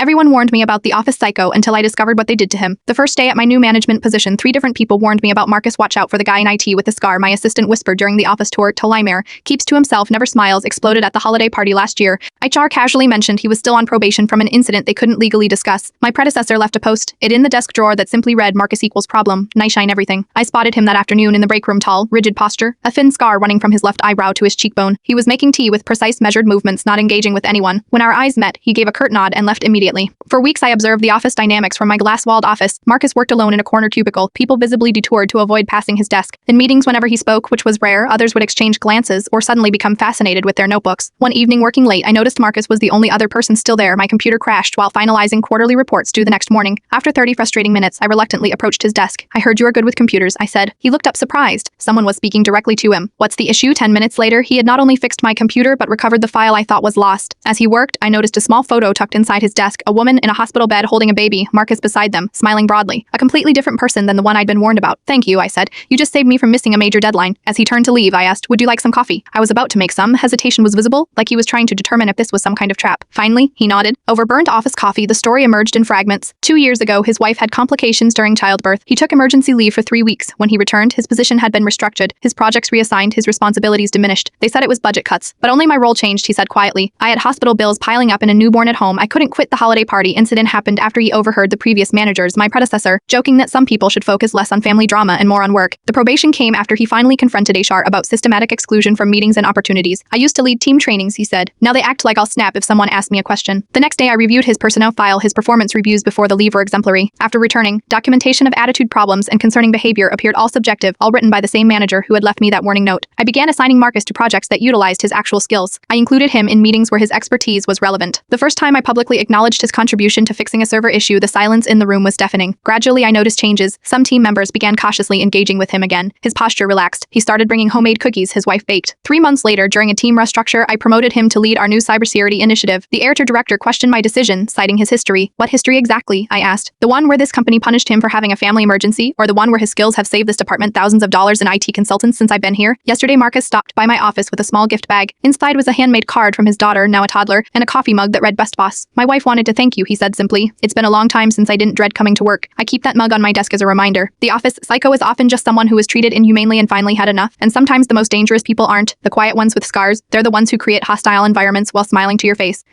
Everyone warned me about the office psycho until I discovered what they did to him. The first day at my new management position, 3 different people warned me about Marcus. Watch out for the guy in IT with the scar, my assistant whispered during the office tour. Tolaimer keeps to himself, never smiles, exploded at the holiday party last year. HR casually mentioned he was still on probation from an incident they couldn't legally discuss. My predecessor left a post, it in the desk drawer, that simply read Marcus equals problem, nice shine everything. I spotted him that afternoon in the break room, tall, rigid posture, a thin scar running from his left eyebrow to his cheekbone. He was making tea with precise measured movements, not engaging with anyone. When our eyes met, he gave a curt nod and left immediately. For weeks I observed the office dynamics from my glass-walled office. Marcus worked alone in a corner cubicle, people visibly detoured to avoid passing his desk. In meetings, whenever he spoke, which was rare, others would exchange glances or suddenly become fascinated with their notebooks. One evening, working late, I noticed Marcus was the only other person still there. My computer crashed while finalizing quarterly reports due the next morning. After 30 frustrating minutes, I reluctantly approached his desk. I heard you are good with computers, I said. He looked up surprised. Someone was speaking directly to him. What's the issue? 10 minutes later, he had not only fixed my computer but recovered the file I thought was lost. As he worked, I noticed a small photo tucked inside his desk, a woman in a hospital bed holding a baby, Marcus beside them, smiling broadly. A completely different person than the one I'd been warned about. Thank you, I said. You just saved me from missing a major deadline. As he turned to leave, I asked, would you like some coffee? I was about to make some. Hesitation was visible, like he was trying to determine if this was some kind of trap. Finally, he nodded. Over burnt office coffee, the story emerged in fragments. 2 years ago, his wife had complications during childbirth. He took emergency leave for 3 weeks. When he returned, his position had been restructured, his projects reassigned, his responsibilities diminished. They said it was budget cuts, but only my role changed, he said quietly. I had hospital bills piling up and a newborn at home. I couldn't quit. The holiday party incident happened after he overheard the previous managers, my predecessor, joking that some people should focus less on family drama and more on work. The probation came after he finally confronted HR about systematic exclusion from meetings and opportunities. I used to lead team trainings, he said. Now they act like I'll snap if someone asks me a question. The next day I reviewed his personnel file. His performance reviews before the leave were exemplary. After returning, documentation of attitude problems and concerning behavior appeared, all subjective, all written by the same manager who had left me that warning note. I began assigning Marcus to projects that utilized his actual skills. I included him in meetings where his expertise was relevant. The first time I publicly acknowledged his contribution to fixing a server issue, the silence in the room was deafening. Gradually I noticed changes. Some team members began cautiously engaging with him again. His posture relaxed. He started bringing homemade cookies his wife baked. 3 months later, during a team restructure, I promoted him to lead our new cybersecurity initiative. The ERTR director questioned my decision, citing his history. What history exactly? I asked. The one where this company punished him for having a family emergency, or the one where his skills have saved this department thousands of dollars in IT consultants since I've been here? Yesterday, Marcus stopped by my office with a small gift bag. Inside was a handmade card from his daughter, now a toddler, and a coffee mug that read Best Boss. My wife wanted to thank you, he said simply. It's been a long time since I didn't dread coming to work. I keep that mug on my desk as a reminder. The office psycho is often just someone who was treated inhumanely and finally had enough. And sometimes the most dangerous people aren't the quiet ones with scars. They're the ones who create hostile environments while smiling to your face.